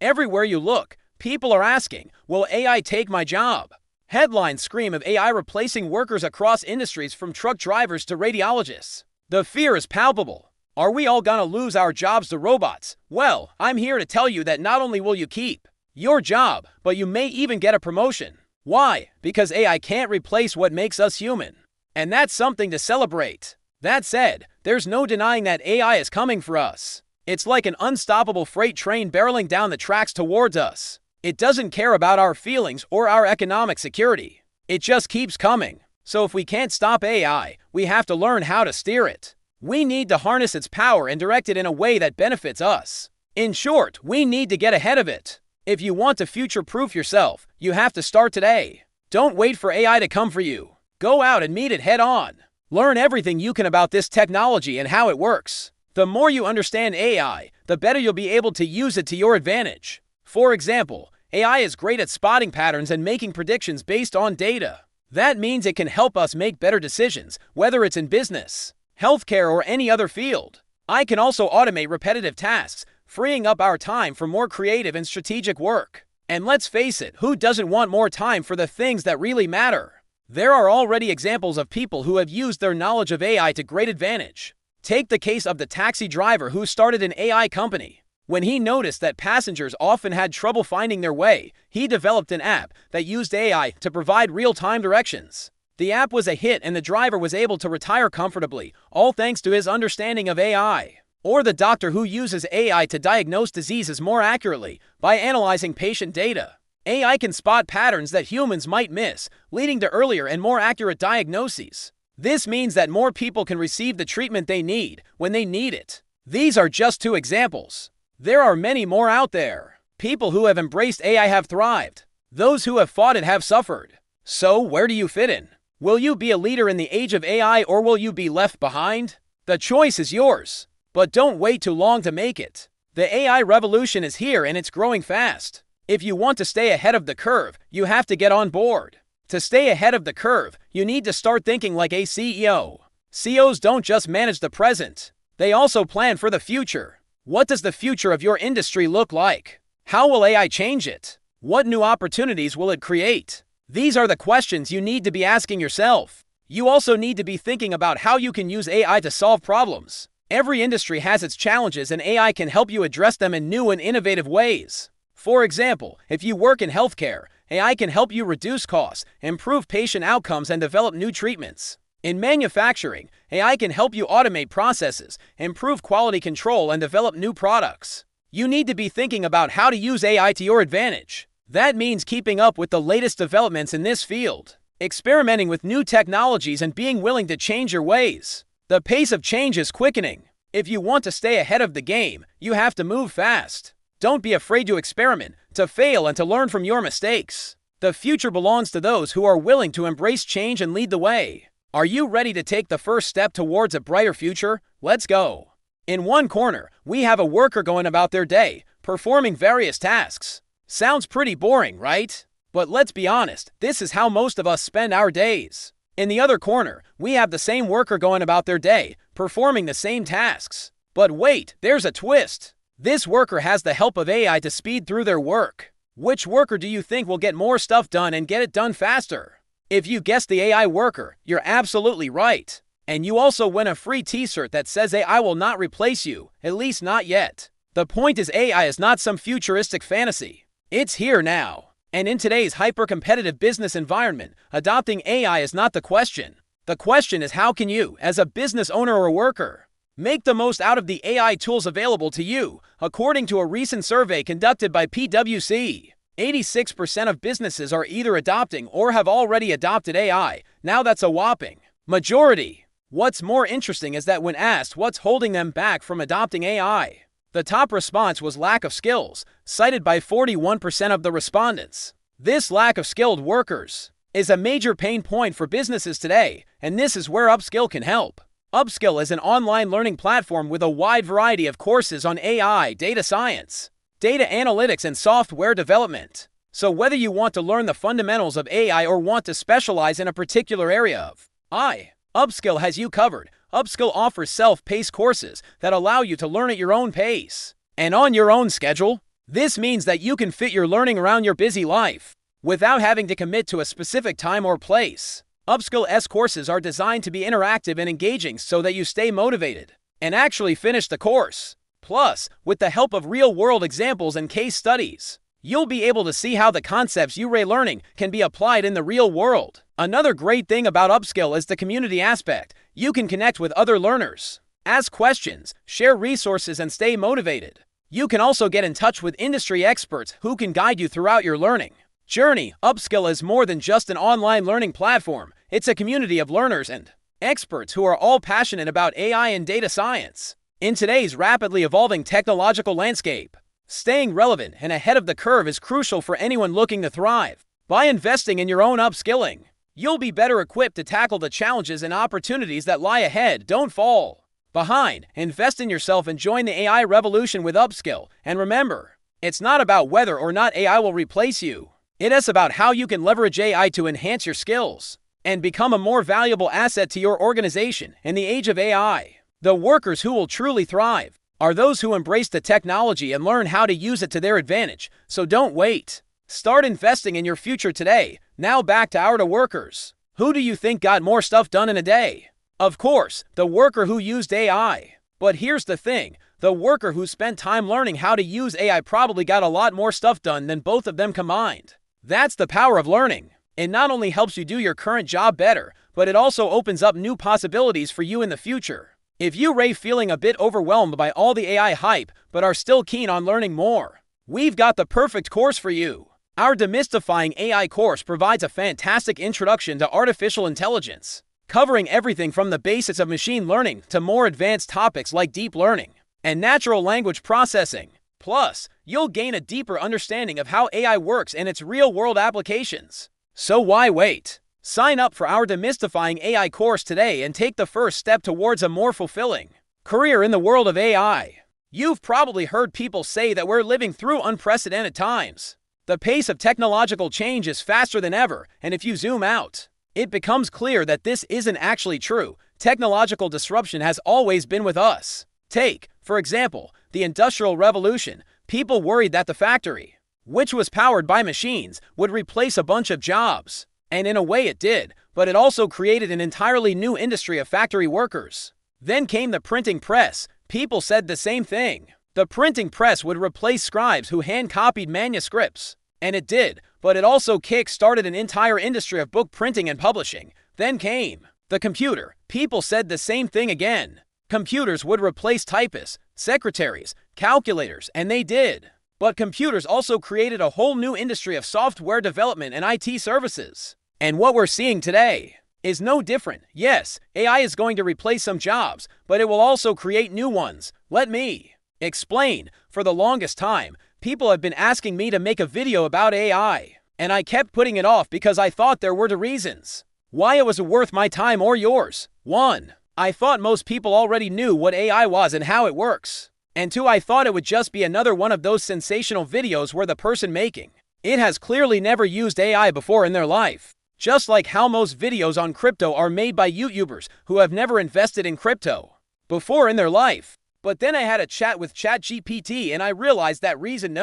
Everywhere you look, people are asking, will AI take my job? Headlines scream of AI replacing workers across industries from truck drivers to radiologists. The fear is palpable. Are we all gonna lose our jobs to robots? Well, I'm here to tell you that not only will you keep your job, but you may even get a promotion. Why? Because AI can't replace what makes us human. And that's something to celebrate. That said, there's no denying that AI is coming for us. It's like an unstoppable freight train barreling down the tracks towards us. It doesn't care about our feelings or our economic security. It just keeps coming. So if we can't stop AI, we have to learn how to steer it. We need to harness its power and direct it in a way that benefits us. In short, we need to get ahead of it. If you want to future-proof yourself, you have to start today. Don't wait for AI to come for you. Go out and meet it head-on. Learn everything you can about this technology and how it works. The more you understand AI, the better you'll be able to use it to your advantage. For example, AI is great at spotting patterns and making predictions based on data. That means it can help us make better decisions, whether it's in business, healthcare, or any other field. AI can also automate repetitive tasks, freeing up our time for more creative and strategic work. And let's face it, who doesn't want more time for the things that really matter? There are already examples of people who have used their knowledge of AI to great advantage. Take the case of the taxi driver who started an AI company. When he noticed that passengers often had trouble finding their way, he developed an app that used AI to provide real-time directions. The app was a hit and the driver was able to retire comfortably, all thanks to his understanding of AI. Or the doctor who uses AI to diagnose diseases more accurately by analyzing patient data. AI can spot patterns that humans might miss, leading to earlier and more accurate diagnoses. This means that more people can receive the treatment they need when they need it. These are just two examples. There are many more out there. People who have embraced AI have thrived. Those who have fought it have suffered. So, where do you fit in? Will you be a leader in the age of AI, or will you be left behind? The choice is yours. But don't wait too long to make it. The AI revolution is here and it's growing fast. If you want to stay ahead of the curve, you have to get on board. To stay ahead of the curve, you need to start thinking like a CEO. CEOs don't just manage the present. They also plan for the future. What does the future of your industry look like? How will AI change it? What new opportunities will it create? These are the questions you need to be asking yourself. You also need to be thinking about how you can use AI to solve problems. Every industry has its challenges and AI can help you address them in new and innovative ways. For example, if you work in healthcare, AI can help you reduce costs, improve patient outcomes, and develop new treatments. In manufacturing, AI can help you automate processes, improve quality control, and develop new products. You need to be thinking about how to use AI to your advantage. That means keeping up with the latest developments in this field, experimenting with new technologies, and being willing to change your ways. The pace of change is quickening. If you want to stay ahead of the game, you have to move fast. Don't be afraid to experiment, to fail, and to learn from your mistakes. The future belongs to those who are willing to embrace change and lead the way. Are you ready to take the first step towards a brighter future? Let's go. In one corner, we have a worker going about their day, performing various tasks. Sounds pretty boring, right? But let's be honest, this is how most of us spend our days. In the other corner, we have the same worker going about their day, performing the same tasks. But wait, there's a twist. This worker has the help of AI to speed through their work. Which worker do you think will get more stuff done and get it done faster? If you guessed the AI worker, you're absolutely right. And you also win a free t-shirt that says AI will not replace you, at least not yet. The point is, AI is not some futuristic fantasy. It's here now. And in today's hyper-competitive business environment, adopting AI is not the question. The question is, how can you, as a business owner or worker, make the most out of the AI tools available to you? According to a recent survey conducted by PwC, 86% of businesses are either adopting or have already adopted AI. Now that's a whopping majority. What's more interesting is that when asked what's holding them back from adopting AI, the top response was lack of skills, cited by 41% of the respondents. This lack of skilled workers is a major pain point for businesses today, and this is where Upskill can help. Upskill is an online learning platform with a wide variety of courses on AI, data science, data analytics, and software development. So whether you want to learn the fundamentals of AI or want to specialize in a particular area of AI, Upskill has you covered. Upskill offers self-paced courses that allow you to learn at your own pace and on your own schedule. This means that you can fit your learning around your busy life without having to commit to a specific time or place. Upskill courses are designed to be interactive and engaging so that you stay motivated and actually finish the course. Plus, with the help of real-world examples and case studies, you'll be able to see how the concepts you're learning can be applied in the real world. Another great thing about Upskill is the community aspect. You can connect with other learners, ask questions, share resources, and stay motivated. You can also get in touch with industry experts who can guide you throughout your learning journey. Upskill is more than just an online learning platform. It's a community of learners and experts who are all passionate about AI and data science. In today's rapidly evolving technological landscape, staying relevant and ahead of the curve is crucial for anyone looking to thrive. By investing in your own upskilling, you'll be better equipped to tackle the challenges and opportunities that lie ahead. Don't fall behind. Invest in yourself and join the AI revolution with Upskill. And remember, it's not about whether or not AI will replace you. It is about how you can leverage AI to enhance your skills and become a more valuable asset to your organization. In the age of AI, the workers who will truly thrive are those who embrace the technology and learn how to use it to their advantage. So don't wait. Start investing in your future today. Now back to our workers. Who do you think got more stuff done in a day? Of course, the worker who used AI. But here's the thing. The worker who spent time learning how to use AI probably got a lot more stuff done than both of them combined. That's the power of learning. It not only helps you do your current job better, but it also opens up new possibilities for you in the future. If you're feeling a bit overwhelmed by all the AI hype, but are still keen on learning more, we've got the perfect course for you. Our Demystifying AI course provides a fantastic introduction to artificial intelligence, covering everything from the basics of machine learning to more advanced topics like deep learning and natural language processing. Plus, you'll gain a deeper understanding of how AI works and its real-world applications. So why wait? Sign up for our Demystifying AI course today and take the first step towards a more fulfilling career in the world of AI. You've probably heard people say that we're living through unprecedented times. The pace of technological change is faster than ever, and if you zoom out, it becomes clear that this isn't actually true. Technological disruption has always been with us. Take, for example, the Industrial Revolution. People worried that the factory, which was powered by machines, would replace a bunch of jobs. And in a way it did, but it also created an entirely new industry of factory workers. Then came the printing press. People said the same thing. The printing press would replace scribes who hand-copied manuscripts. And it did, but it also kick-started an entire industry of book printing and publishing. Then came the computer. People said the same thing again. Computers would replace typists, secretaries, calculators, and they did. But computers also created a whole new industry of software development and IT services. And what we're seeing today is no different. Yes, AI is going to replace some jobs, but it will also create new ones. Let me explain. For the longest time, people have been asking me to make a video about AI, and I kept putting it off because I thought there were 2 reasons why it was worth my time or yours. 1, I thought most people already knew what AI was and how it works. And 2, I thought it would just be another one of those sensational videos where the person making it has clearly never used AI before in their life. Just like how most videos on crypto are made by YouTubers who have never invested in crypto before in their life. But then I had a chat with ChatGPT and I realized that reason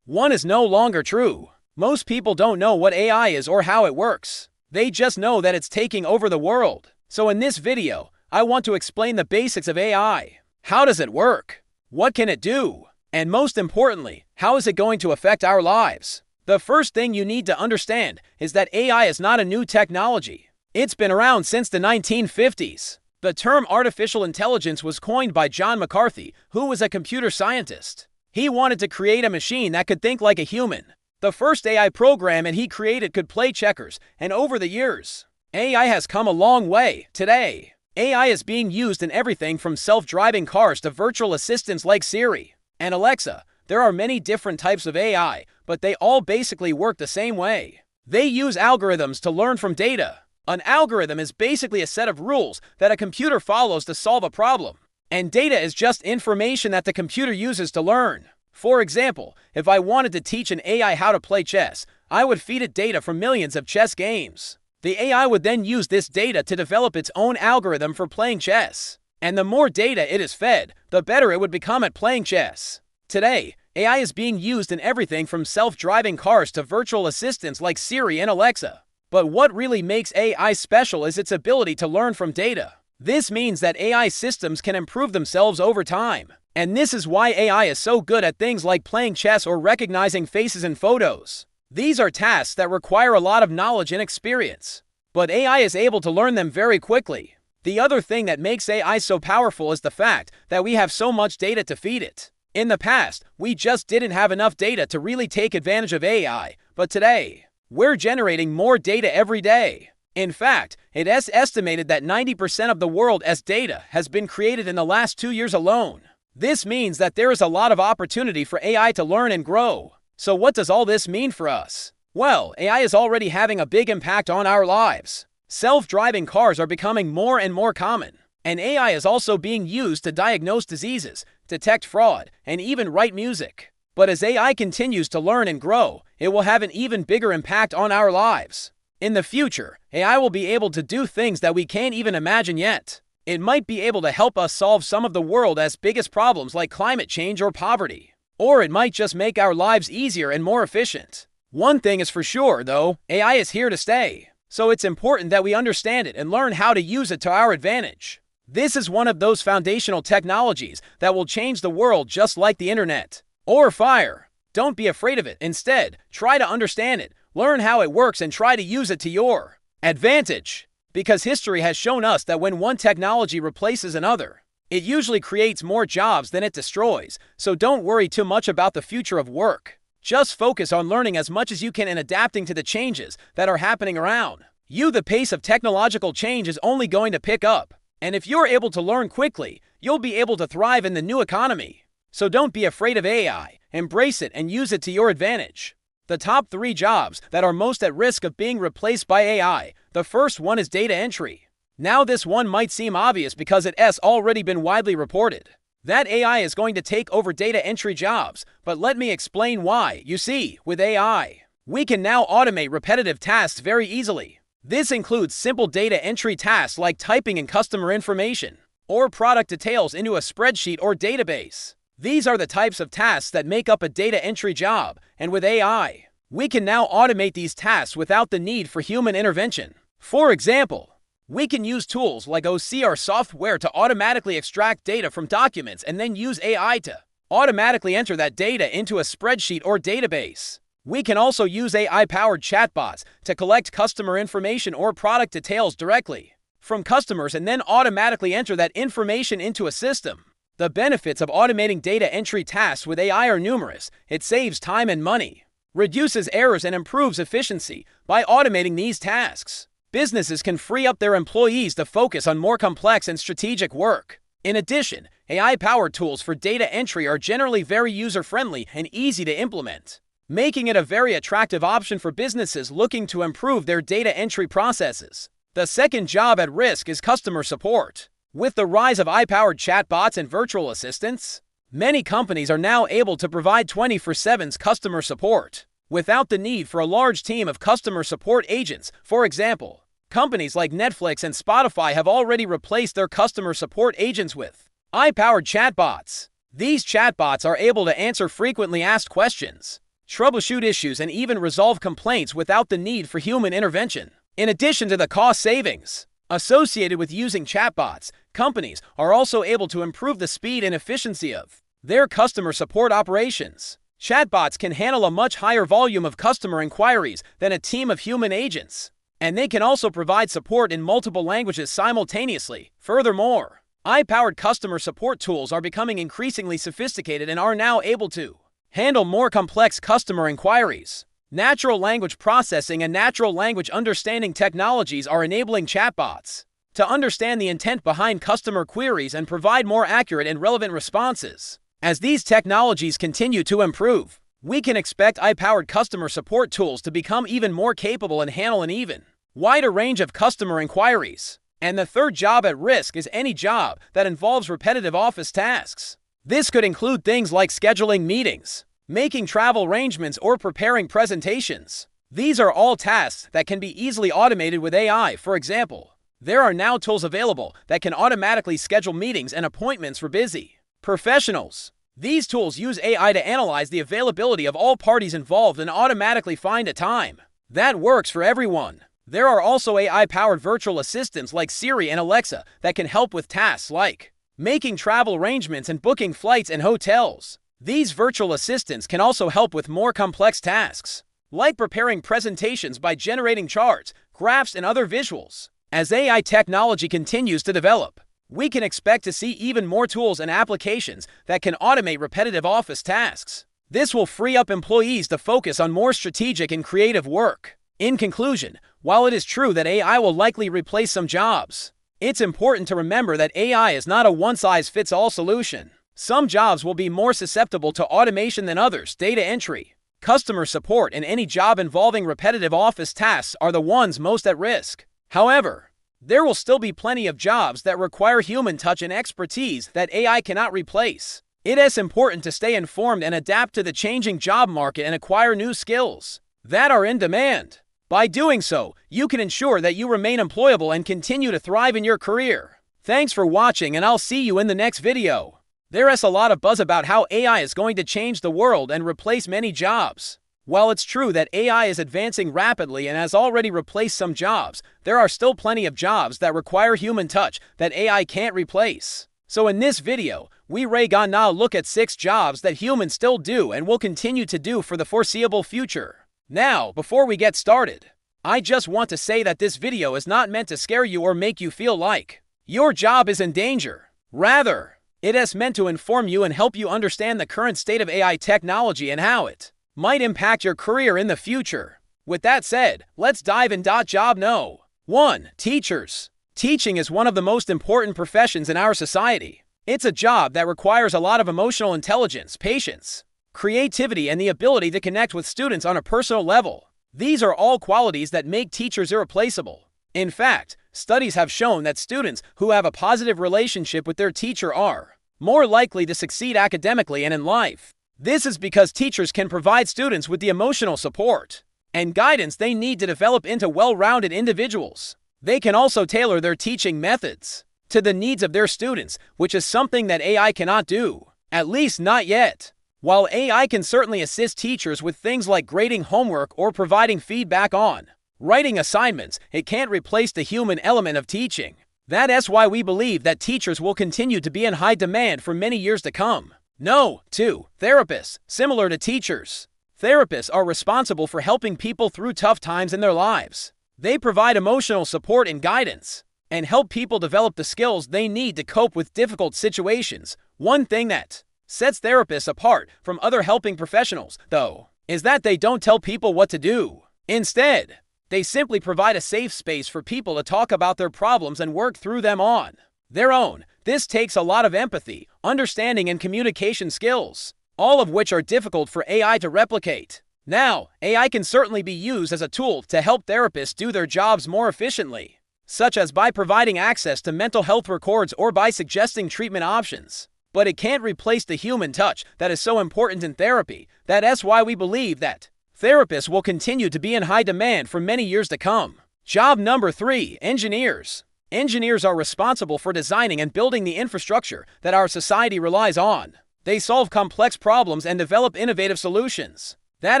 1 is no longer true. Most people don't know what AI is or how it works. They just know that it's taking over the world. So in this video, I want to explain the basics of AI. How does it work? What can it do? And most importantly, how is it going to affect our lives? The first thing you need to understand is that AI is not a new technology. It's been around since the 1950s. The term artificial intelligence was coined by John McCarthy, who was a computer scientist. He wanted to create a machine that could think like a human. The first AI program he created could play checkers, and over the years, AI has come a long way. Today, AI is being used in everything from self-driving cars to virtual assistants like Siri and Alexa. There are many different types of AI, but they all basically work the same way. They use algorithms to learn from data. An algorithm is basically a set of rules that a computer follows to solve a problem. And data is just information that the computer uses to learn. For example, if I wanted to teach an AI how to play chess, I would feed it data from millions of chess games. The AI would then use this data to develop its own algorithm for playing chess. And the more data it is fed, the better it would become at playing chess. Today, AI is being used in everything from self-driving cars to virtual assistants like Siri and Alexa. But what really makes AI special is its ability to learn from data. This means that AI systems can improve themselves over time. And this is why AI is so good at things like playing chess or recognizing faces in photos. These are tasks that require a lot of knowledge and experience. But AI is able to learn them very quickly. The other thing that makes AI so powerful is the fact that we have so much data to feed it. In the past, we just didn't have enough data to really take advantage of AI, but today, we're generating more data every day. In fact, it is estimated that 90% of the world's data has been created in the last 2 years alone. This means that there is a lot of opportunity for AI to learn and grow. So what does all this mean for us? Well, AI is already having a big impact on our lives. Self-driving cars are becoming more and more common, and AI is also being used to diagnose diseases, detect fraud, and even write music. But as AI continues to learn and grow, it will have an even bigger impact on our lives. In the future, AI will be able to do things that we can't even imagine yet. It might be able to help us solve some of the world's biggest problems like climate change or poverty. Or it might just make our lives easier and more efficient. One thing is for sure, though, AI is here to stay. So it's important that we understand it and learn how to use it to our advantage. This is one of those foundational technologies that will change the world just like the internet. Or fire. Don't be afraid of it. Instead, try to understand it, learn how it works, and try to use it to your advantage. Because history has shown us that when one technology replaces another, it usually creates more jobs than it destroys. So don't worry too much about the future of work. Just focus on learning as much as you can and adapting to the changes that are happening around you. The pace of technological change is only going to pick up. And if you're able to learn quickly, you'll be able to thrive in the new economy. So don't be afraid of AI. Embrace it and use it to your advantage. The top 3 jobs that are most at risk of being replaced by AI. The first one is data entry. Now this one might seem obvious because it has already been widely reported that AI is going to take over data entry jobs, but let me explain why. You see, with AI, we can now automate repetitive tasks very easily. This includes simple data entry tasks like typing in customer information or product details into a spreadsheet or database. These are the types of tasks that make up a data entry job, and with AI, we can now automate these tasks without the need for human intervention. For example, we can use tools like OCR software to automatically extract data from documents and then use AI to automatically enter that data into a spreadsheet or database. We can also use AI-powered chatbots to collect customer information or product details directly from customers and then automatically enter that information into a system. The benefits of automating data entry tasks with AI are numerous. It saves time and money, reduces errors, and improves efficiency by automating these tasks. Businesses can free up their employees to focus on more complex and strategic work. In addition, AI-powered tools for data entry are generally very user-friendly and easy to implement, making it a very attractive option for businesses looking to improve their data entry processes. The second job at risk is customer support. With the rise of AI-powered chatbots and virtual assistants, many companies are now able to provide 24/7 customer support without the need for a large team of customer support agents. For example, companies like Netflix and Spotify have already replaced their customer support agents with AI-powered chatbots. These chatbots are able to answer frequently asked questions, troubleshoot issues, and even resolve complaints without the need for human intervention. In addition to the cost savings associated with using chatbots, companies are also able to improve the speed and efficiency of their customer support operations. Chatbots can handle a much higher volume of customer inquiries than a team of human agents, and they can also provide support in multiple languages simultaneously. Furthermore, AI-powered customer support tools are becoming increasingly sophisticated and are now able to handle more complex customer inquiries. Natural language processing and natural language understanding technologies are enabling chatbots to understand the intent behind customer queries and provide more accurate and relevant responses. As these technologies continue to improve, we can expect AI-powered customer support tools to become even more capable and handle an even wider range of customer inquiries. And the third job at risk is any job that involves repetitive office tasks. This could include things like scheduling meetings, making travel arrangements, or preparing presentations. These are all tasks that can be easily automated with AI. For example, there are now tools available that can automatically schedule meetings and appointments for busy professionals. These tools use AI to analyze the availability of all parties involved and automatically find a time that works for everyone. There are also AI-powered virtual assistants like Siri and Alexa that can help with tasks like making travel arrangements and booking flights and hotels. These virtual assistants can also help with more complex tasks, like preparing presentations by generating charts, graphs, and other visuals. As AI technology continues to develop, we can expect to see even more tools and applications that can automate repetitive office tasks. This will free up employees to focus on more strategic and creative work. In conclusion, while it is true that AI will likely replace some jobs, it's important to remember that AI is not a one-size-fits-all solution. Some jobs will be more susceptible to automation than others. Data entry, customer support, and any job involving repetitive office tasks are the ones most at risk. However, there will still be plenty of jobs that require human touch and expertise that AI cannot replace. It is important to stay informed and adapt to the changing job market and acquire new skills that are in demand. By doing so, you can ensure that you remain employable and continue to thrive in your career. Thanks for watching, and I'll see you in the next video. There is a lot of buzz about how AI is going to change the world and replace many jobs. While it's true that AI is advancing rapidly and has already replaced some jobs, there are still plenty of jobs that require human touch that AI can't replace. So in this video, we gonna look at 6 jobs that humans still do and will continue to do for the foreseeable future. Now, before we get started, I just want to say that this video is not meant to scare you or make you feel like your job is in danger. Rather, it is meant to inform you and help you understand the current state of AI technology and how it might impact your career in the future. With that said, let's dive in. Job No. 1. Teachers. Teaching is one of the most important professions in our society. It's a job that requires a lot of emotional intelligence, patience, creativity, and the ability to connect with students on a personal level. These are all qualities that make teachers irreplaceable. In fact, studies have shown that students who have a positive relationship with their teacher are more likely to succeed academically and in life. This is because teachers can provide students with the emotional support and guidance they need to develop into well-rounded individuals. They can also tailor their teaching methods to the needs of their students, which is something that AI cannot do, at least not yet. While AI can certainly assist teachers with things like grading homework or providing feedback on writing assignments, it can't replace the human element of teaching. That is why we believe that teachers will continue to be in high demand for many years to come. No. 2. Therapists. Similar to teachers, therapists are responsible for helping people through tough times in their lives. They provide emotional support and guidance, and help people develop the skills they need to cope with difficult situations. One thing that sets therapists apart from other helping professionals, though, is that they don't tell people what to do. Instead, they simply provide a safe space for people to talk about their problems and work through them on their own. This takes a lot of empathy, understanding, and communication skills, all of which are difficult for AI to replicate. Now, AI can certainly be used as a tool to help therapists do their jobs more efficiently, such as by providing access to mental health records or by suggesting treatment options. But it can't replace the human touch that is so important in therapy. That is why we believe that therapists will continue to be in high demand for many years to come. Job number 3. Engineers. Engineers are responsible for designing and building the infrastructure that our society relies on. They solve complex problems and develop innovative solutions that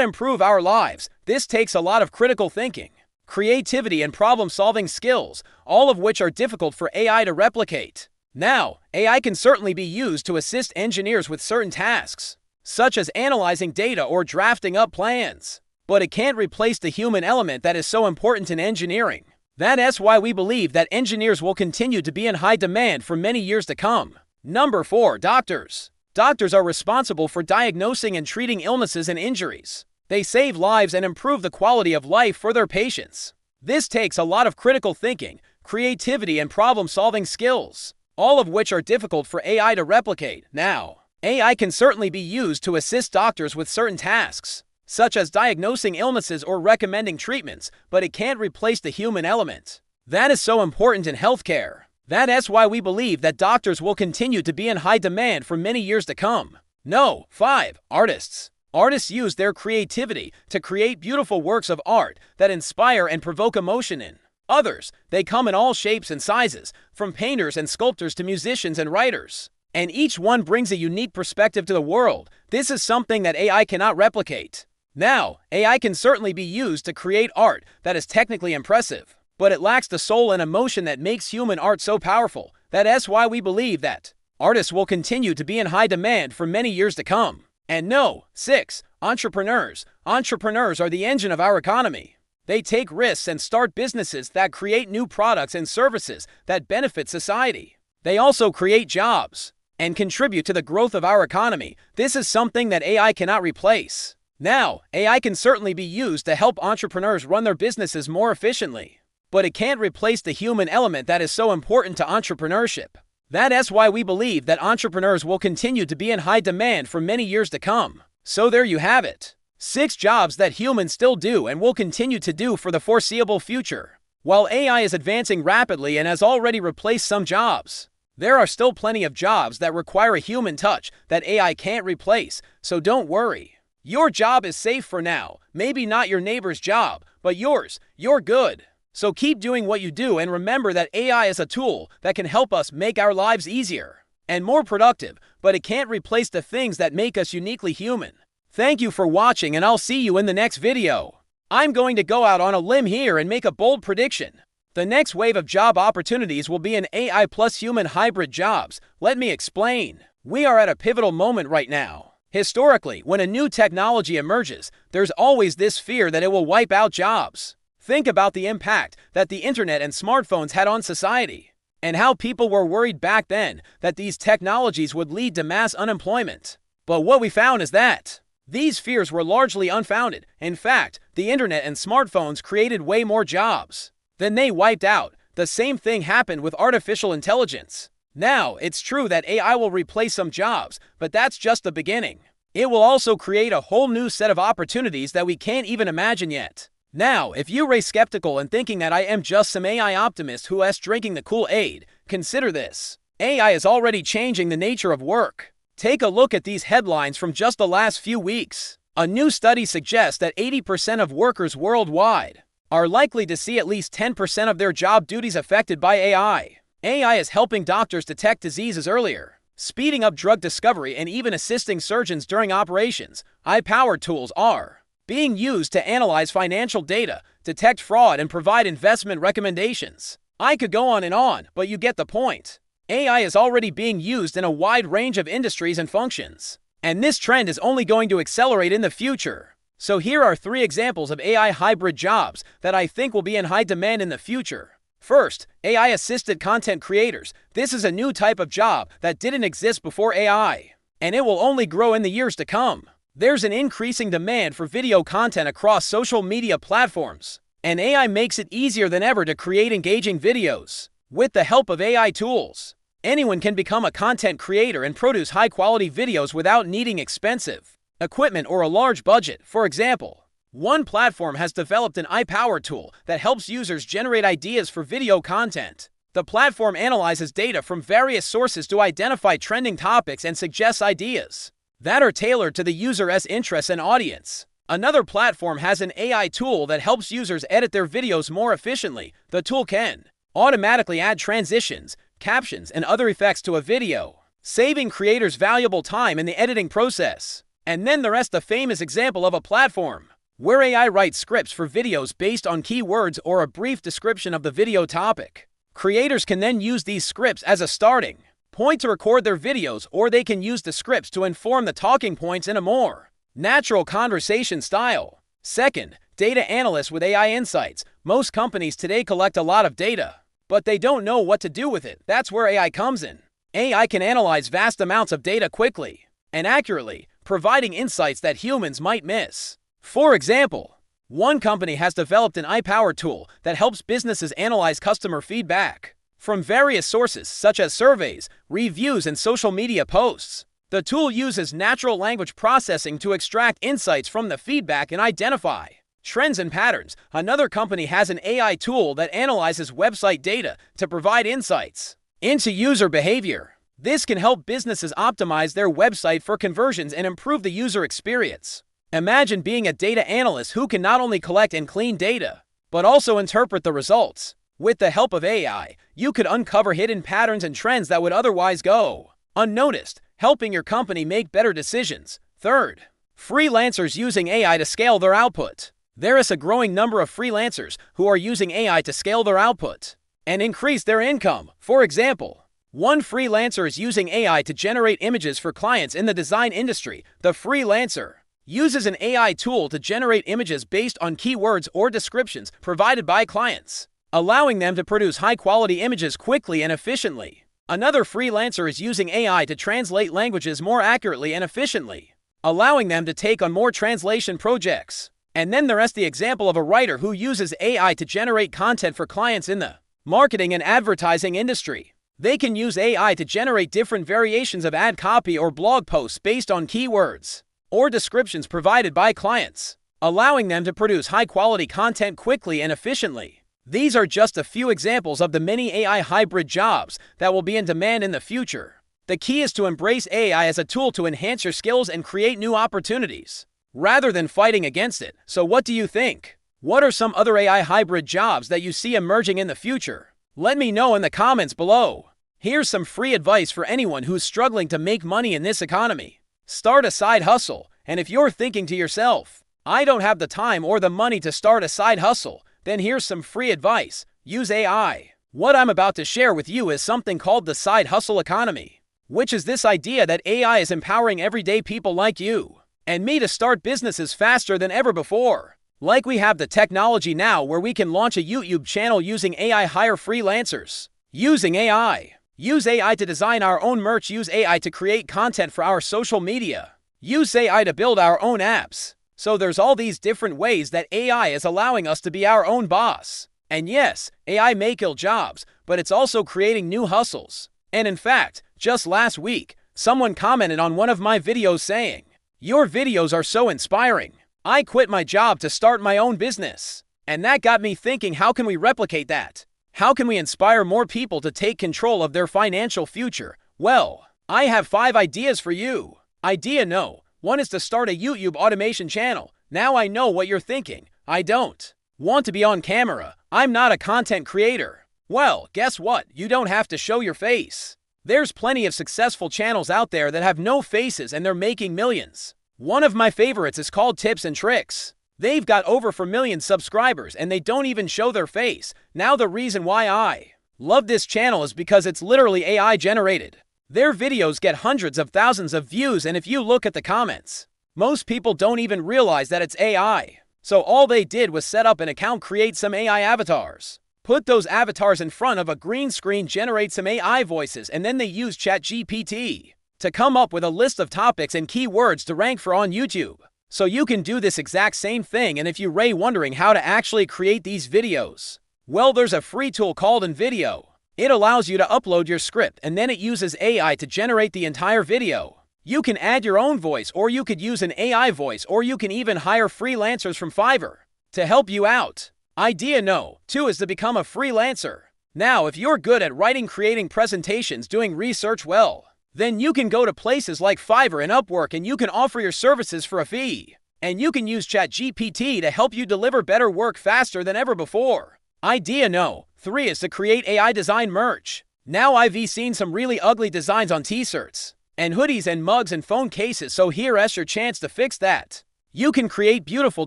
improve our lives. This takes a lot of critical thinking, creativity, and problem-solving skills, all of which are difficult for AI to replicate. Now, AI can certainly be used to assist engineers with certain tasks, such as analyzing data or drafting up plans. But it can't replace the human element that is so important in engineering. That is why we believe that engineers will continue to be in high demand for many years to come. Number 4. Doctors. Doctors are responsible for diagnosing and treating illnesses and injuries. They save lives and improve the quality of life for their patients. This takes a lot of critical thinking, creativity, and problem-solving skills, all of which are difficult for AI to replicate. Now, AI can certainly be used to assist doctors with certain tasks, such as diagnosing illnesses or recommending treatments, but it can't replace the human element that is so important in healthcare. That is why we believe that doctors will continue to be in high demand for many years to come. No. 5. Artists. Artists use their creativity to create beautiful works of art that inspire and provoke emotion in others. They come in all shapes and sizes, from painters and sculptors to musicians and writers. and each one brings a unique perspective to the world. This is something that AI cannot replicate. Now, AI can certainly be used to create art that is technically impressive, but it lacks the soul and emotion that makes human art so powerful. That's why we believe that artists will continue to be in high demand for many years to come. And no, 6. Entrepreneurs. Entrepreneurs are the engine of our economy. They take risks and start businesses that create new products and services that benefit society. They also create jobs and contribute to the growth of our economy. This is something that AI cannot replace. Now, AI can certainly be used to help entrepreneurs run their businesses more efficiently, but it can't replace the human element that is so important to entrepreneurship. That's why we believe that entrepreneurs will continue to be in high demand for many years to come. So there you have it. 6 jobs that humans still do and will continue to do for the foreseeable future. While AI is advancing rapidly and has already replaced some jobs, there are still plenty of jobs that require a human touch that AI can't replace, so don't worry. Your job is safe for now. Maybe not your neighbor's job, but yours. You're good. So keep doing what you do and remember that AI is a tool that can help us make our lives easier and more productive, but it can't replace the things that make us uniquely human. Thank you for watching, and I'll see you in the next video. I'm going to go out on a limb here and make a bold prediction. The next wave of job opportunities will be in AI plus human hybrid jobs. Let me explain. We are at a pivotal moment right now. Historically, when a new technology emerges, there's always this fear that it will wipe out jobs. Think about the impact that the internet and smartphones had on society, and how people were worried back then that these technologies would lead to mass unemployment. But what we found is that these fears were largely unfounded. In fact, the internet and smartphones created way more jobs than they wiped out. The same thing happened with artificial intelligence. Now, it's true that AI will replace some jobs, but that's just the beginning. It will also create a whole new set of opportunities that we can't even imagine yet. Now, if you're skeptical and thinking that I am just some AI optimist who is drinking the Kool-Aid, consider this. AI is already changing the nature of work. Take a look at these headlines from just the last few weeks. A new study suggests that 80% of workers worldwide are likely to see at least 10% of their job duties affected by AI. AI is helping doctors detect diseases earlier, speeding up drug discovery, and even assisting surgeons during operations. AI-powered tools are being used to analyze financial data, detect fraud, and provide investment recommendations. I could go on, but you get the point. AI is already being used in a wide range of industries and functions, and this trend is only going to accelerate in the future. So here are 3 examples of AI hybrid jobs that I think will be in high demand in the future. First, AI-assisted content creators. This is a new type of job that didn't exist before AI, and it will only grow in the years to come. There's an increasing demand for video content across social media platforms, and AI makes it easier than ever to create engaging videos. With the help of AI tools, anyone can become a content creator and produce high-quality videos without needing expensive equipment or a large budget. For example, one platform has developed an AI-powered tool that helps users generate ideas for video content. The platform analyzes data from various sources to identify trending topics and suggests ideas that are tailored to the user's interests and audience. Another platform has an AI tool that helps users edit their videos more efficiently. The tool can automatically add transitions, captions, and other effects to a video, saving creators valuable time in the editing process. And then there's the famous example of a platform where AI writes scripts for videos based on keywords or a brief description of the video topic. Creators can then use these scripts as a starting point to record their videos, or they can use the scripts to inform the talking points in a more natural conversation style. Second, data analysts with AI insights. Most companies today collect a lot of data, but they don't know what to do with it. That's where AI comes in. AI can analyze vast amounts of data quickly and accurately, providing insights that humans might miss. For example, one company has developed an AI-powered tool that helps businesses analyze customer feedback from various sources such as surveys, reviews, and social media posts. The tool uses natural language processing to extract insights from the feedback and identify trends and patterns. Another company has an AI tool that analyzes website data to provide insights into user behavior. This can help businesses optimize their website for conversions and improve the user experience. Imagine being a data analyst who can not only collect and clean data, but also interpret the results. With the help of AI, you could uncover hidden patterns and trends that would otherwise go unnoticed, helping your company make better decisions. Third, freelancers using AI to scale their output. There is a growing number of freelancers who are using AI to scale their output and increase their income. For example, one freelancer is using AI to generate images for clients in the design industry. The freelancer uses an AI tool to generate images based on keywords or descriptions provided by clients, allowing them to produce high-quality images quickly and efficiently. Another freelancer is using AI to translate languages more accurately and efficiently, allowing them to take on more translation projects. And then there is the example of a writer who uses AI to generate content for clients in the marketing and advertising industry. They can use AI to generate different variations of ad copy or blog posts based on keywords or descriptions provided by clients, allowing them to produce high-quality content quickly and efficiently. These are just a few examples of the many AI hybrid jobs that will be in demand in the future. The key is to embrace AI as a tool to enhance your skills and create new opportunities, rather than fighting against it. So what do you think? What are some other AI hybrid jobs that you see emerging in the future? Let me know in the comments below. Here's some free advice for anyone who's struggling to make money in this economy. Start a side hustle. And if you're thinking to yourself, I don't have the time or the money to start a side hustle, then here's some free advice. Use AI. What I'm about to share with you is something called the side hustle economy, which is this idea that AI is empowering everyday people like you and me to start businesses faster than ever before. Like we have the technology now where we can launch a YouTube channel using AI, hire freelancers using AI, use AI to design our own merch, use AI to create content for our social media, use AI to build our own apps. So there's all these different ways that AI is allowing us to be our own boss. And yes, AI may kill jobs, but it's also creating new hustles. And in fact, just last week, someone commented on one of my videos saying, "Your videos are so inspiring. I quit my job to start my own business." And that got me thinking, how can we replicate that? How can we inspire more people to take control of their financial future? Well, I have 5 ideas for you. Idea no. 1 is to start a YouTube automation channel. Now I know what you're thinking. I don't want to be on camera. I'm not a content creator. Well, guess what? You don't have to show your face. There's plenty of successful channels out there that have no faces and they're making millions. One of my favorites is called Tips and Tricks. They've got over 4 million subscribers and they don't even show their face. Now the reason why I love this channel is because it's literally AI generated. Their videos get hundreds of thousands of views, and if you look at the comments, most people don't even realize that it's AI. So all they did was set up an account, create some AI avatars, put those avatars in front of a green screen, generate some AI voices, and then they use ChatGPT to come up with a list of topics and keywords to rank for on YouTube. So you can do this exact same thing. And if you're wondering how to actually create these videos, well, there's a free tool called InVideo. It allows you to upload your script and then it uses AI to generate the entire video. You can add your own voice, or you could use an AI voice, or you can even hire freelancers from Fiverr to help you out. Idea no. 2 is to become a freelancer. Now, if you're good at writing, creating presentations, doing research well, then you can go to places like Fiverr and Upwork and you can offer your services for a fee. And you can use ChatGPT to help you deliver better work faster than ever before. Idea no. 3 is to create AI design merch. Now I've seen some really ugly designs on t-shirts and hoodies and mugs and phone cases, so here's your chance to fix that. You can create beautiful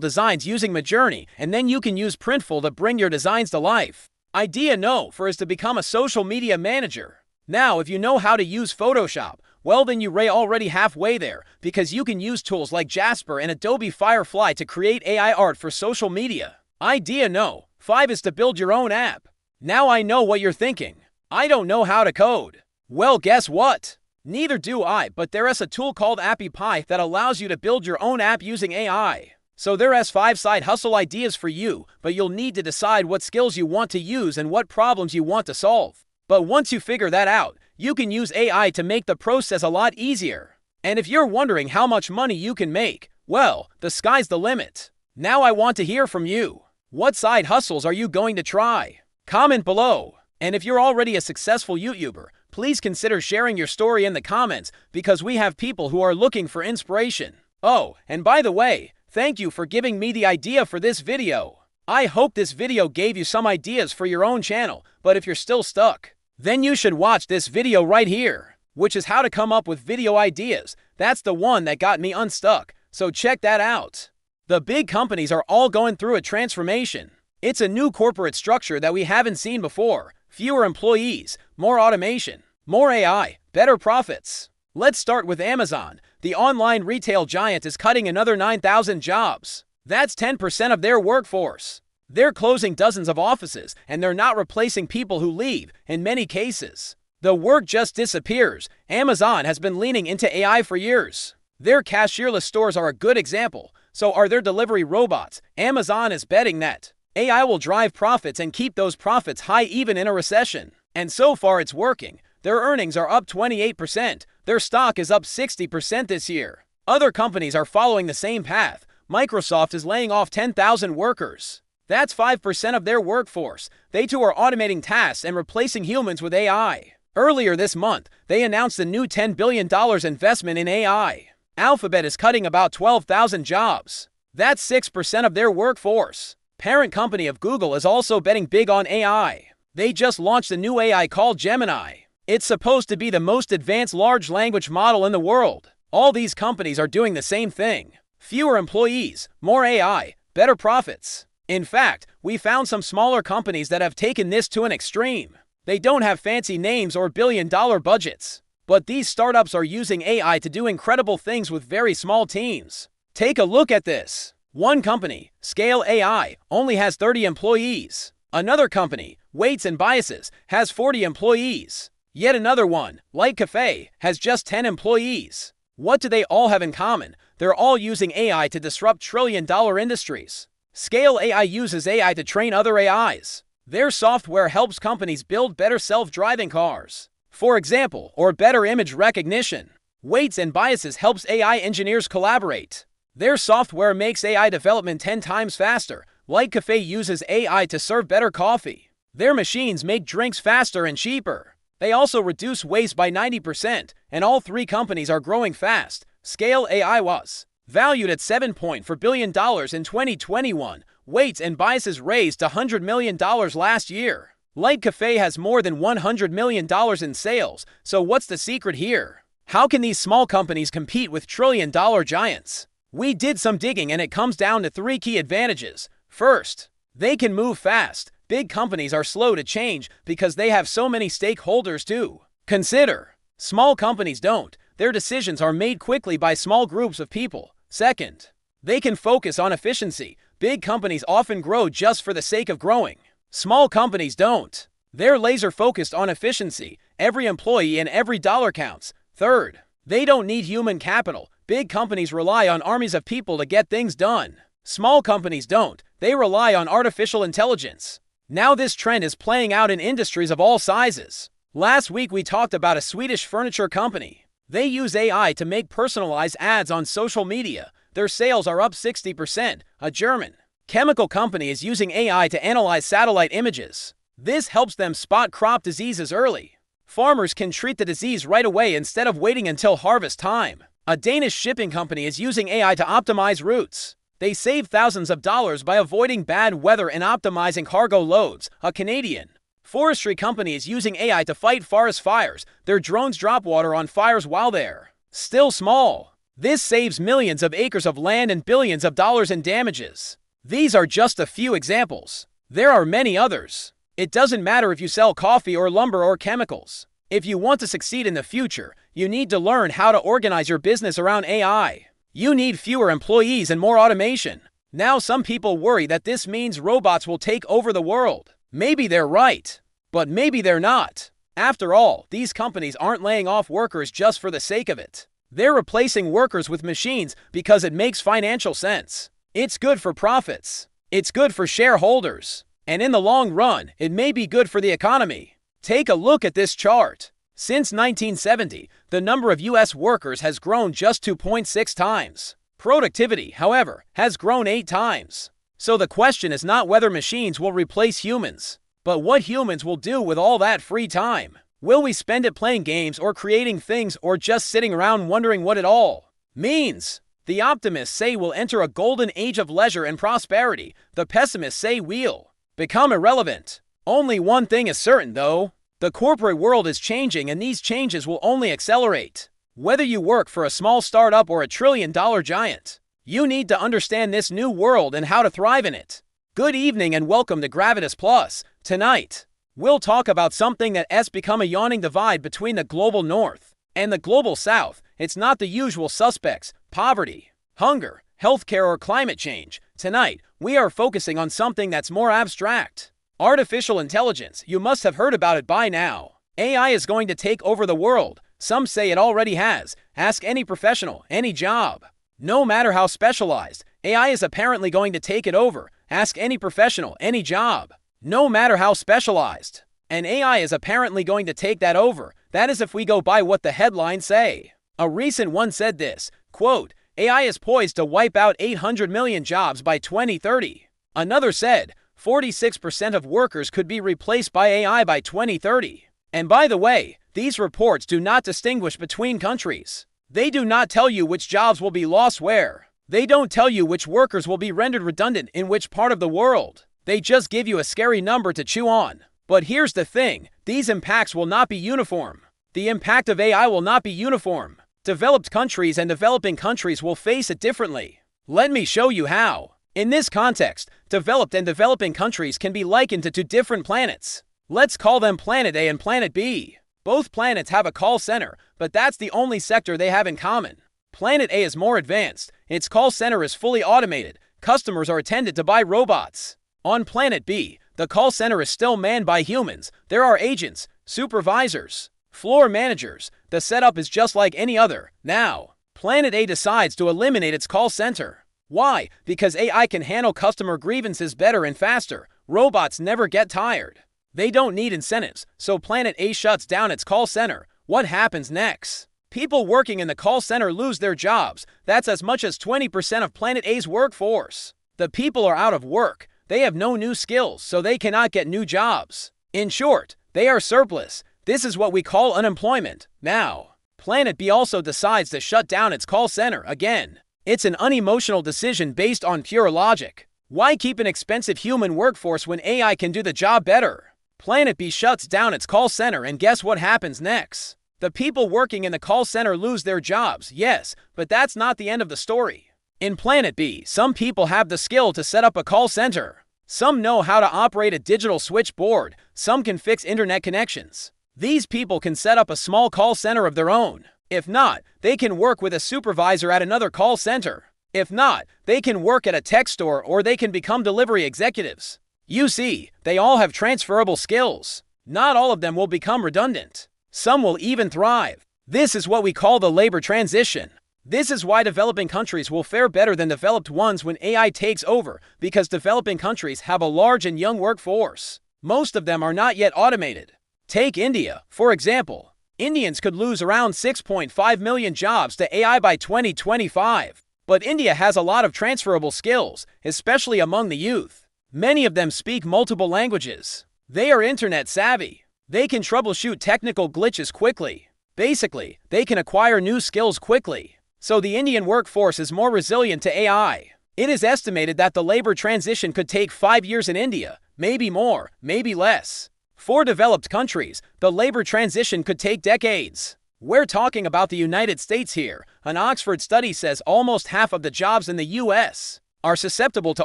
designs using Midjourney, and then you can use Printful to bring your designs to life. Idea no. 4 is to become a social media manager. Now, if you know how to use Photoshop, well then you're already halfway there, because you can use tools like Jasper and Adobe Firefly to create AI art for social media. Idea no. 5 is to build your own app. Now I know what you're thinking. I don't know how to code. Well, guess what? Neither do I, but there is a tool called AppyPie that allows you to build your own app using AI. So there is 5 side hustle ideas for you, but you'll need to decide what skills you want to use and what problems you want to solve. But once you figure that out, you can use AI to make the process a lot easier. And if you're wondering how much money you can make, well, the sky's the limit. Now I want to hear from you. What side hustles are you going to try? Comment below. And if you're already a successful YouTuber, please consider sharing your story in the comments, because we have people who are looking for inspiration. Oh, and by the way, thank you for giving me the idea for this video. I hope this video gave you some ideas for your own channel, but if you're still stuck, then you should watch this video right here. which is how to come up with video ideas. That's the one that got me unstuck, so check that out. The big companies are all going through a transformation. It's a new corporate structure that we haven't seen before. Fewer employees, more automation, more AI, better profits. Let's start with Amazon. The online retail giant is cutting another 9,000 jobs. That's 10% of their workforce. They're closing dozens of offices, and they're not replacing people who leave, in many cases. The work just disappears. Amazon has been leaning into AI for years. Their cashierless stores are a good example. So are their delivery robots. Amazon is betting that AI will drive profits and keep those profits high even in a recession. And so far it's working. Their earnings are up 28%. Their stock is up 60% this year. Other companies are following the same path. Microsoft is laying off 10,000 workers. That's 5% of their workforce. They too are automating tasks and replacing humans with AI. Earlier this month, they announced a new $10 billion investment in AI. Alphabet is cutting about 12,000 jobs. That's 6% of their workforce. Parent company of Google is also betting big on AI. They just launched a new AI called Gemini. It's supposed to be the most advanced large language model in the world. All these companies are doing the same thing. Fewer employees, more AI, better profits. In fact, we found some smaller companies that have taken this to an extreme. They don't have fancy names or billion-dollar budgets. But these startups are using AI to do incredible things with very small teams. Take a look at this. One company, Scale AI, only has 30 employees. Another company, Weights and Biases, has 40 employees. Yet another one, Light Cafe, has just 10 employees. What do they all have in common? They're all using AI to disrupt trillion-dollar industries. Scale AI uses AI to train other AIs. Their software helps companies build better self-driving cars, for example, or better image recognition. Weights and Biases helps AI engineers collaborate. Their software makes AI development 10 times faster. Light Cafe uses AI to serve better coffee. Their machines make drinks faster and cheaper. They also reduce waste by 90%, and all three companies are growing fast. Scale AI was valued at $7.4 billion in 2021. Weights and Biases raised $100 million last year. Light Cafe has more than $100 million in sales, so what's the secret here? How can these small companies compete with trillion-dollar giants? We did some digging and it comes down to three key advantages. First, they can move fast. Big companies are slow to change because they have so many stakeholders to consider. Small companies don't. Their decisions are made quickly by small groups of people. Second, they can focus on efficiency. Big companies often grow just for the sake of growing. Small companies don't. They're laser-focused on efficiency. Every employee and every dollar counts. Third, they don't need human capital. Big companies rely on armies of people to get things done. Small companies don't. They rely on artificial intelligence. Now this trend is playing out in industries of all sizes. Last week we talked about a Swedish furniture company. They use AI to make personalized ads on social media. Their sales are up 60%. A German chemical company is using AI to analyze satellite images. This helps them spot crop diseases early. Farmers can treat the disease right away instead of waiting until harvest time. A Danish shipping company is using AI to optimize routes. They save thousands of dollars by avoiding bad weather and optimizing cargo loads. A Canadian forestry company is using AI to fight forest fires. Their drones drop water on fires while they're still small. This saves millions of acres of land and billions of dollars in damages. These are just a few examples. There are many others. It doesn't matter if you sell coffee or lumber or chemicals. If you want to succeed in the future, you need to learn how to organize your business around AI. You need fewer employees and more automation. Now some people worry that this means robots will take over the world. Maybe they're right, but maybe they're not. After all, these companies aren't laying off workers just for the sake of it. They're replacing workers with machines because it makes financial sense. It's good for profits. It's good for shareholders. And in the long run, it may be good for the economy. Take a look at this chart. Since 1970, the number of U.S. workers has grown just 2.6 times. Productivity, however, has grown 8 times. So the question is not whether machines will replace humans, but what humans will do with all that free time. Will we spend it playing games or creating things or just sitting around wondering what it all means? The optimists say we'll enter a golden age of leisure and prosperity. The pessimists say we'll become irrelevant. Only one thing is certain, though. The corporate world is changing, and these changes will only accelerate. Whether you work for a small startup or a trillion-dollar giant, you need to understand this new world and how to thrive in it. Good evening and welcome to Gravitas Plus. Tonight, we'll talk about something that has become a yawning divide between the global north and the global south. It's not the usual suspects: poverty, hunger, healthcare, or climate change. Tonight, we are focusing on something that's more abstract. Artificial intelligence. You must have heard about it by now. AI is going to take over the world. Some say it already has. Ask any professional, any job. No matter how specialized, AI is apparently going to take it over. Ask any professional, any job. No matter how specialized. And AI is apparently going to take that over. That is if we go by what the headlines say. A recent one said this, quote, AI is poised to wipe out 800 million jobs by 2030. Another said, 46% of workers could be replaced by AI by 2030. And by the way, these reports do not distinguish between countries. They do not tell you which jobs will be lost where. They don't tell you which workers will be rendered redundant in which part of the world. They just give you a scary number to chew on. But here's the thing, these impacts will not be uniform. The impact of AI will not be uniform. Developed countries and developing countries will face it differently. Let me show you how. In this context, developed and developing countries can be likened to two different planets. Let's call them Planet A and Planet B. Both planets have a call center, but that's the only sector they have in common. Planet A is more advanced. Its call center is fully automated. Customers are attended to by robots. On Planet B, the call center is still manned by humans. There are agents, supervisors, floor managers. The setup is just like any other. Now, Planet A decides to eliminate its call center. Why? Because AI can handle customer grievances better and faster. Robots never get tired. They don't need incentives, so Planet A shuts down its call center. What happens next? People working in the call center lose their jobs. That's as much as 20% of Planet A's workforce. The people are out of work. They have no new skills, so they cannot get new jobs. In short, they are surplus. This is what we call unemployment. Now, Planet B also decides to shut down its call center again. It's an unemotional decision based on pure logic. Why keep an expensive human workforce when AI can do the job better? Planet B shuts down its call center, and guess what happens next? The people working in the call center lose their jobs, yes, but that's not the end of the story. In Planet B, some people have the skill to set up a call center. Some know how to operate a digital switchboard. Some can fix internet connections. These people can set up a small call center of their own. If not, they can work with a supervisor at another call center. If not, they can work at a tech store or they can become delivery executives. You see, they all have transferable skills. Not all of them will become redundant. Some will even thrive. This is what we call the labor transition. This is why developing countries will fare better than developed ones when AI takes over, because developing countries have a large and young workforce. Most of them are not yet automated. Take India, for example. Indians could lose around 6.5 million jobs to AI by 2025. But India has a lot of transferable skills, especially among the youth. Many of them speak multiple languages. They are internet savvy. They can troubleshoot technical glitches quickly. Basically, they can acquire new skills quickly. So the Indian workforce is more resilient to AI. It is estimated that the labor transition could take 5 years in India, maybe more, maybe less. For developed countries, the labor transition could take decades. We're talking about the United States here. An Oxford study says almost half of the jobs in the US are susceptible to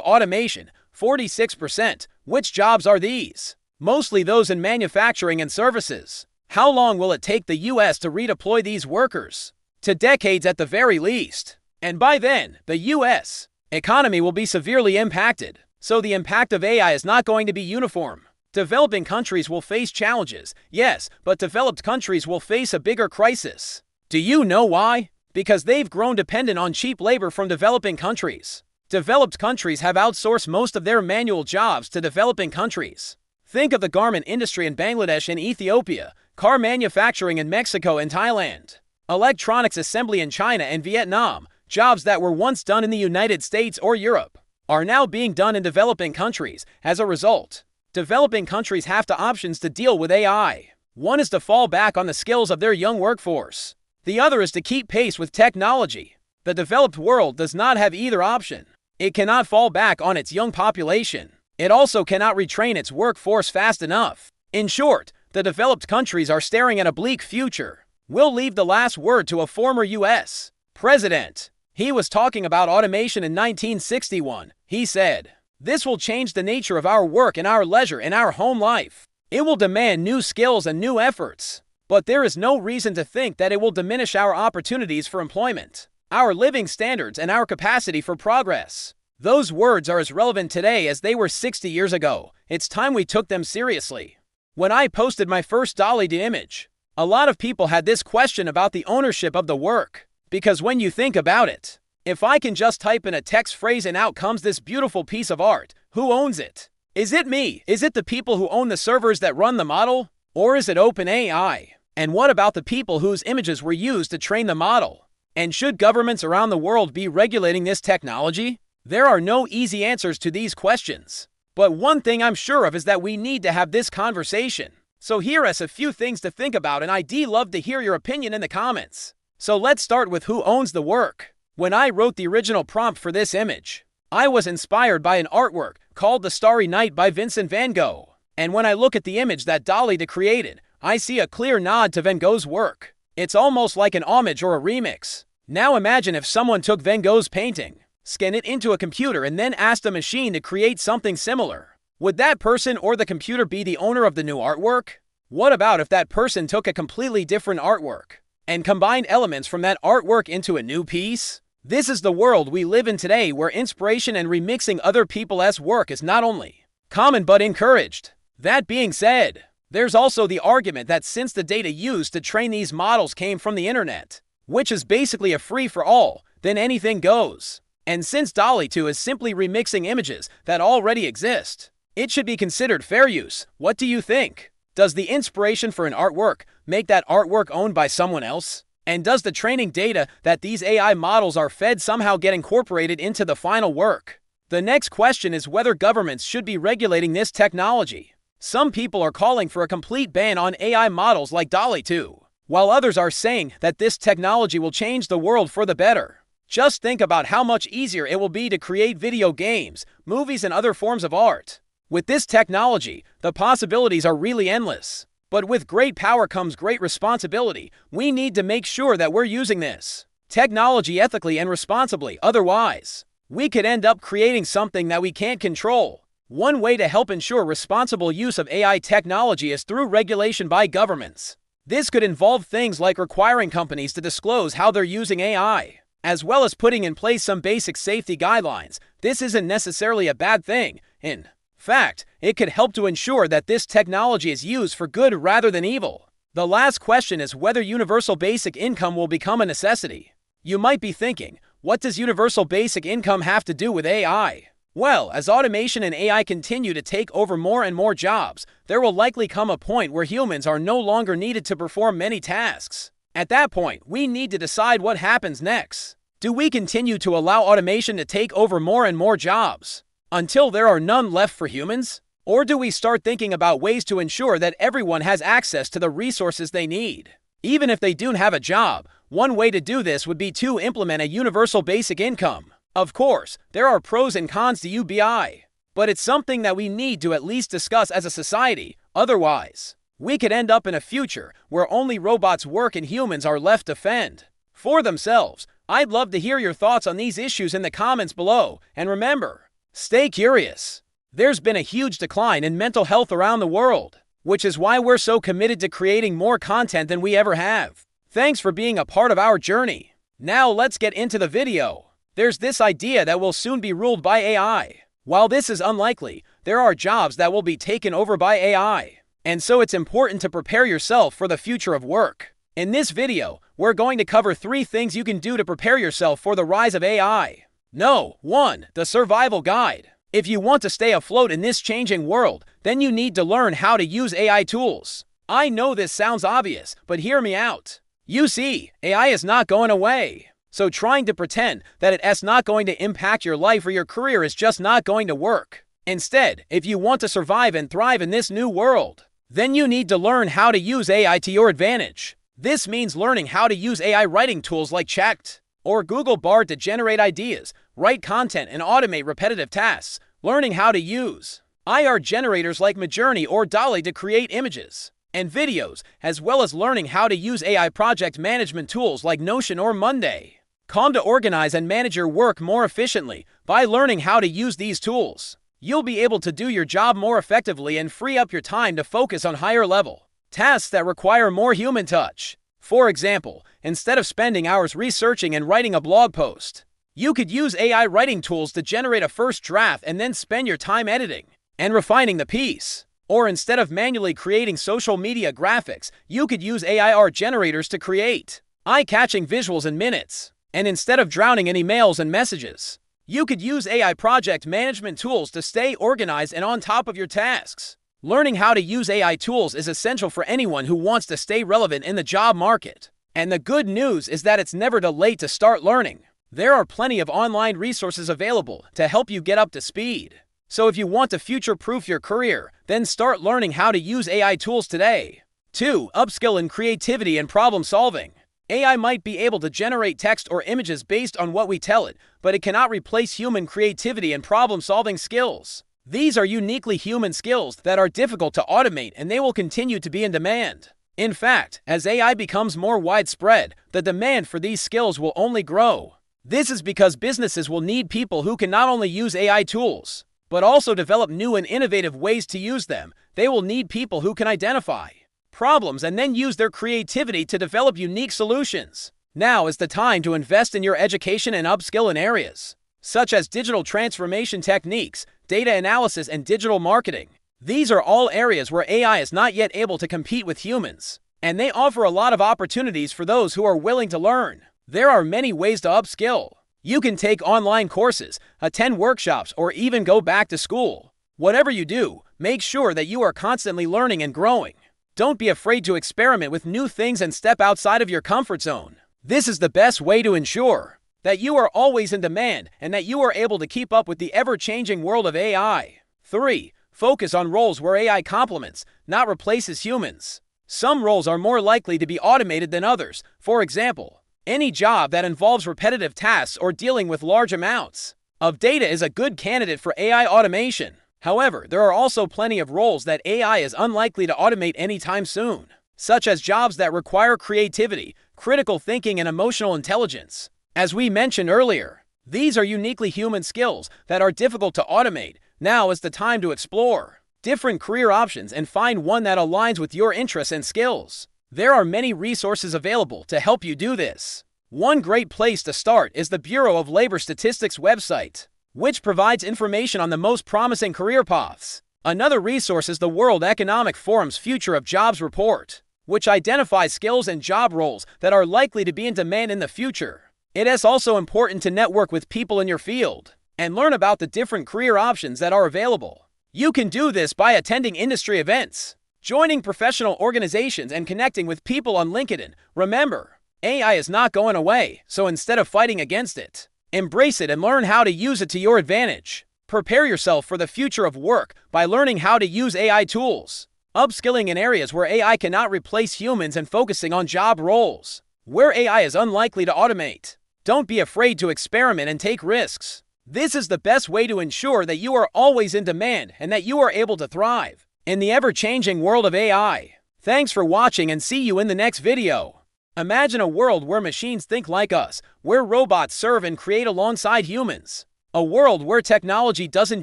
automation, 46%. Which jobs are these? Mostly those in manufacturing and services. How long will it take the US to redeploy these workers? To decades at the very least. And by then, the US economy will be severely impacted. So the impact of AI is not going to be uniform. Developing countries will face challenges, yes, but developed countries will face a bigger crisis. Do you know why? Because they've grown dependent on cheap labor from developing countries. Developed countries have outsourced most of their manual jobs to developing countries. Think of the garment industry in Bangladesh and Ethiopia, car manufacturing in Mexico and Thailand, electronics assembly in China and Vietnam. Jobs that were once done in the United States or Europe are now being done in developing countries. As a result, developing countries have two options to deal with AI. One is to fall back on the skills of their young workforce. The other is to keep pace with technology. The developed world does not have either option. It cannot fall back on its young population. It also cannot retrain its workforce fast enough. In short, The developed countries are staring at a bleak future. We'll leave the last word to a former U.S. president. He was talking about automation in 1961. He said, "This will change the nature of our work and our leisure and our home life. It will demand new skills and new efforts. But there is no reason to think that it will diminish our opportunities for employment, our living standards, and our capacity for progress." Those words are as relevant today as they were 60 years ago. It's time we took them seriously. When I posted my first DALL-E image, a lot of people had this question about the ownership of the work. Because when you think about it, if I can just type in a text phrase and out comes this beautiful piece of art, who owns it? Is it me? Is it the people who own the servers that run the model? Or is it OpenAI? And what about the people whose images were used to train the model? And should governments around the world be regulating this technology? There are no easy answers to these questions. But one thing I'm sure of is that we need to have this conversation. So here are a few things to think about, and I'd love to hear your opinion in the comments. So let's start with who owns the work. When I wrote the original prompt for this image, I was inspired by an artwork called The Starry Night by Vincent van Gogh. And when I look at the image that DALL-E created, I see a clear nod to Van Gogh's work. It's almost like an homage or a remix. Now imagine if someone took Van Gogh's painting, scanned it into a computer, and then asked a machine to create something similar. Would that person or the computer be the owner of the new artwork? What about if that person took a completely different artwork and combined elements from that artwork into a new piece? This is the world we live in today, where inspiration and remixing other people's work is not only common but encouraged. That being said, there's also the argument that since the data used to train these models came from the internet, which is basically a free-for-all, then anything goes. And since DALL-E 2 is simply remixing images that already exist, it should be considered fair use. What do you think? Does the inspiration for an artwork make that artwork owned by someone else? And does the training data that these AI models are fed somehow get incorporated into the final work? The next question is whether governments should be regulating this technology. Some people are calling for a complete ban on AI models like DALL-E 2, while others are saying that this technology will change the world for the better. Just think about how much easier it will be to create video games, movies, and other forms of art. With this technology, the possibilities are really endless. But with great power comes great responsibility. We need to make sure that we're using this technology ethically and responsibly. Otherwise, we could end up creating something that we can't control. One way to help ensure responsible use of AI technology is through regulation by governments. This could involve things like requiring companies to disclose how they're using AI, as well as putting in place some basic safety guidelines. This isn't necessarily a bad thing. In fact, it could help to ensure that this technology is used for good rather than evil. The last question is whether universal basic income will become a necessity. You might be thinking, what does universal basic income have to do with AI? Well, as automation and AI continue to take over more and more jobs, there will likely come a point where humans are no longer needed to perform many tasks. At that point, we need to decide what happens next. Do we continue to allow automation to take over more and more jobs until there are none left for humans? Or do we start thinking about ways to ensure that everyone has access to the resources they need, even if they don't have a job? One way to do this would be to implement a universal basic income. Of course, there are pros and cons to UBI, but it's something that we need to at least discuss as a society. Otherwise, we could end up in a future where only robots work and humans are left to fend for themselves. I'd love to hear your thoughts on these issues in the comments below. And remember, stay curious. There's been a huge decline in mental health around the world, which is why we're so committed to creating more content than we ever have. Thanks for being a part of our journey. Now let's get into the video. There's this idea that we'll soon be ruled by AI. While this is unlikely, there are jobs that will be taken over by AI. And so it's important to prepare yourself for the future of work. In this video, we're going to cover 3 things you can do to prepare yourself for the rise of AI. 1. The survival guide. If you want to stay afloat in this changing world, then you need to learn how to use AI tools. I know this sounds obvious, but hear me out. You see, AI is not going away. So trying to pretend that it's not going to impact your life or your career is just not going to work. Instead, if you want to survive and thrive in this new world, then you need to learn how to use AI to your advantage. This means learning how to use AI writing tools like Chat or Google Bard to generate ideas, write content, and automate repetitive tasks. Learning how to use AI generators like Midjourney or DALL-E to create images. and videos, as well as learning how to use AI project management tools like Notion or Monday. Come to organize and manage your work more efficiently by learning how to use these tools. You'll be able to do your job more effectively and free up your time to focus on higher level tasks that require more human touch. For example, instead of spending hours researching and writing a blog post, you could use AI writing tools to generate a first draft and then spend your time editing and refining the piece. Or instead of manually creating social media graphics, you could use AI art generators to create eye-catching visuals in minutes. And instead of drowning in emails and messages, you could use AI project management tools to stay organized and on top of your tasks. Learning how to use AI tools is essential for anyone who wants to stay relevant in the job market. And the good news is that it's never too late to start learning. There are plenty of online resources available to help you get up to speed. So if you want to future-proof your career, then start learning how to use AI tools today. 2. Upskill in creativity and problem solving. AI might be able to generate text or images based on what we tell it, but it cannot replace human creativity and problem-solving skills. These are uniquely human skills that are difficult to automate, and they will continue to be in demand. In fact, as AI becomes more widespread, the demand for these skills will only grow. This is because businesses will need people who can not only use AI tools, but also develop new and innovative ways to use them. They will need people who can identify problems and then use their creativity to develop unique solutions. Now is the time to invest in your education and upskill in areas such as digital transformation techniques, data analysis, and digital marketing. These are all areas where AI is not yet able to compete with humans, and they offer a lot of opportunities for those who are willing to learn. There are many ways to upskill. You can take online courses, attend workshops, or even go back to school. Whatever you do, make sure that you are constantly learning and growing. Don't be afraid to experiment with new things and step outside of your comfort zone. This is the best way to ensure that you are always in demand and that you are able to keep up with the ever-changing world of AI. 3. Focus on roles where AI complements, not replaces humans. Some roles are more likely to be automated than others. For example, any job that involves repetitive tasks or dealing with large amounts of data is a good candidate for AI automation. However, there are also plenty of roles that AI is unlikely to automate anytime soon, such as jobs that require creativity, critical thinking, and emotional intelligence. As we mentioned earlier, these are uniquely human skills that are difficult to automate. Now is the time to explore different career options and find one that aligns with your interests and skills. There are many resources available to help you do this. One great place to start is the Bureau of Labor Statistics website, which provides information on the most promising career paths. Another resource is the World Economic Forum's Future of Jobs report, which identifies skills and job roles that are likely to be in demand in the future. It is also important to network with people in your field and learn about the different career options that are available. You can do this by attending industry events, joining professional organizations, and connecting with people on LinkedIn. Remember, AI is not going away, so instead of fighting against it, embrace it and learn how to use it to your advantage. Prepare yourself for the future of work by learning how to use AI tools, upskilling in areas where AI cannot replace humans, and focusing on job roles where AI is unlikely to automate. Don't be afraid to experiment and take risks. This is the best way to ensure that you are always in demand and that you are able to thrive in the ever-changing world of AI. Thanks for watching, and see you in the next video. Imagine a world where machines think like us, where robots serve and create alongside humans. A world where technology doesn't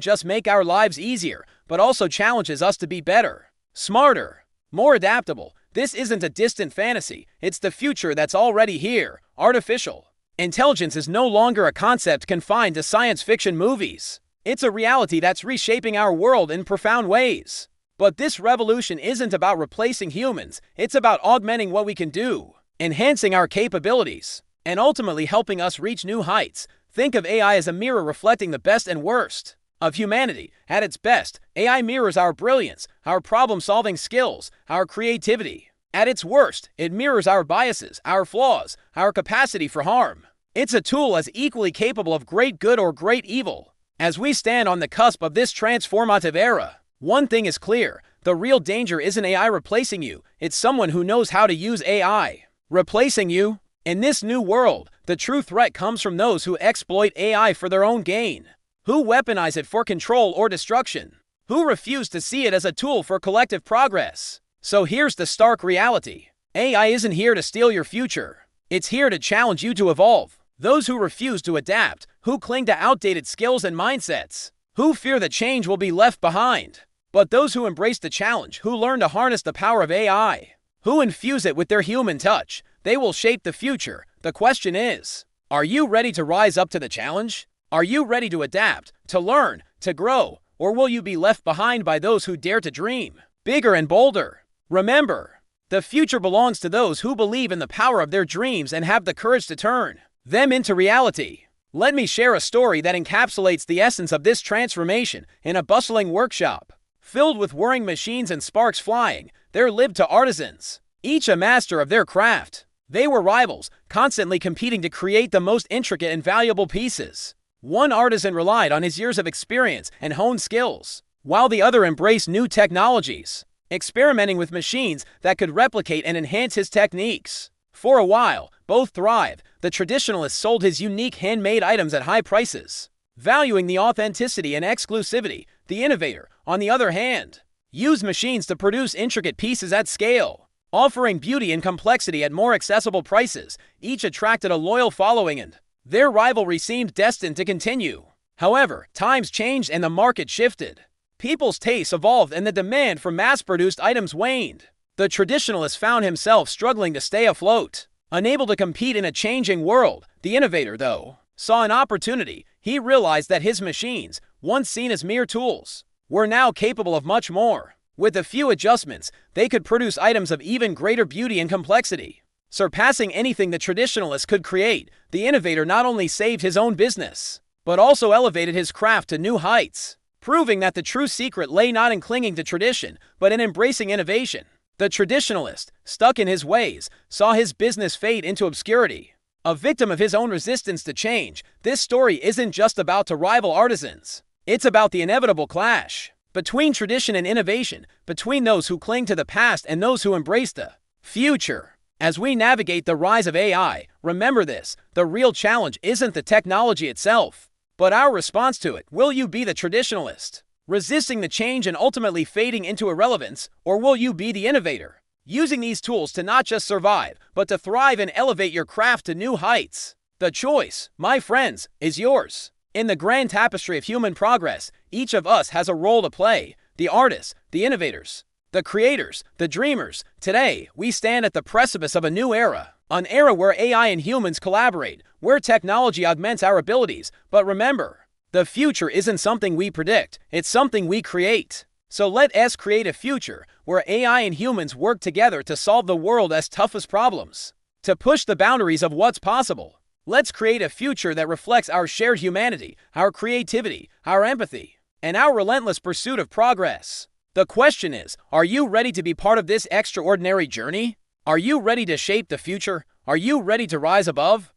just make our lives easier, but also challenges us to be better, smarter, more adaptable. This isn't a distant fantasy. It's the future that's already here. Artificial intelligence is no longer a concept confined to science fiction movies. It's a reality that's reshaping our world in profound ways. But this revolution isn't about replacing humans. It's about augmenting what we can do, enhancing our capabilities, and ultimately helping us reach new heights. Think of AI as a mirror reflecting the best and worst of humanity. At its best, AI mirrors our brilliance, our problem-solving skills, our creativity. At its worst, it mirrors our biases, our flaws, our capacity for harm. It's a tool as equally capable of great good or great evil. As we stand on the cusp of this transformative era, one thing is clear: the real danger isn't AI replacing you, it's someone who knows how to use AI replacing you. In this new world, the true threat comes from those who exploit AI for their own gain, who weaponize it for control or destruction, who refuse to see it as a tool for collective progress. So here's the stark reality. AI isn't here to steal your future. It's here to challenge you to evolve. Those who refuse to adapt, who cling to outdated skills and mindsets, who fear that change will be left behind. But those who embrace the challenge, who learn to harness the power of AI, who infuse it with their human touch, they will shape the future. The question is, are you ready to rise up to the challenge? Are you ready to adapt, to learn, to grow, or will you be left behind by those who dare to dream bigger and bolder? Remember, the future belongs to those who believe in the power of their dreams and have the courage to turn them into reality. Let me share a story that encapsulates the essence of this transformation. In a bustling workshop, filled with whirring machines and sparks flying, there lived two artisans, each a master of their craft. They were rivals, constantly competing to create the most intricate and valuable pieces. One artisan relied on his years of experience and honed skills, while the other embraced new technologies, experimenting with machines that could replicate and enhance his techniques. For a while, both thrived. The traditionalist sold his unique handmade items at high prices, valuing the authenticity and exclusivity. The innovator, on the other hand, used machines to produce intricate pieces at scale, offering beauty and complexity at more accessible prices. Each attracted a loyal following, and their rivalry seemed destined to continue. However, times changed and the market shifted. People's tastes evolved and the demand for mass-produced items waned. The traditionalist found himself struggling to stay afloat, unable to compete in a changing world. The innovator, though, saw an opportunity. He realized that his machines, once seen as mere tools, were now capable of much more. With a few adjustments, they could produce items of even greater beauty and complexity, surpassing anything the traditionalist could create. The innovator not only saved his own business, but also elevated his craft to new heights, proving that the true secret lay not in clinging to tradition, but in embracing innovation. The traditionalist, stuck in his ways, saw his business fade into obscurity. A victim of his own resistance to change, this story isn't just about two rival artisans. It's about the inevitable clash between tradition and innovation, between those who cling to the past and those who embrace the future. As we navigate the rise of AI, remember this: the real challenge isn't the technology itself, but our response to it. Will you be the traditionalist, resisting the change and ultimately fading into irrelevance, or will you be the innovator, using these tools to not just survive, but to thrive and elevate your craft to new heights? The choice, my friends, is yours. In the grand tapestry of human progress, each of us has a role to play: the artists, the innovators, the creators, the dreamers. Today, we stand at the precipice of a new era, an era where AI and humans collaborate, where technology augments our abilities. But remember, the future isn't something we predict, it's something we create. So let us create a future where AI and humans work together to solve the world's toughest problems, to push the boundaries of what's possible. Let's create a future that reflects our shared humanity, our creativity, our empathy, and our relentless pursuit of progress. The question is, are you ready to be part of this extraordinary journey? Are you ready to shape the future? Are you ready to rise above?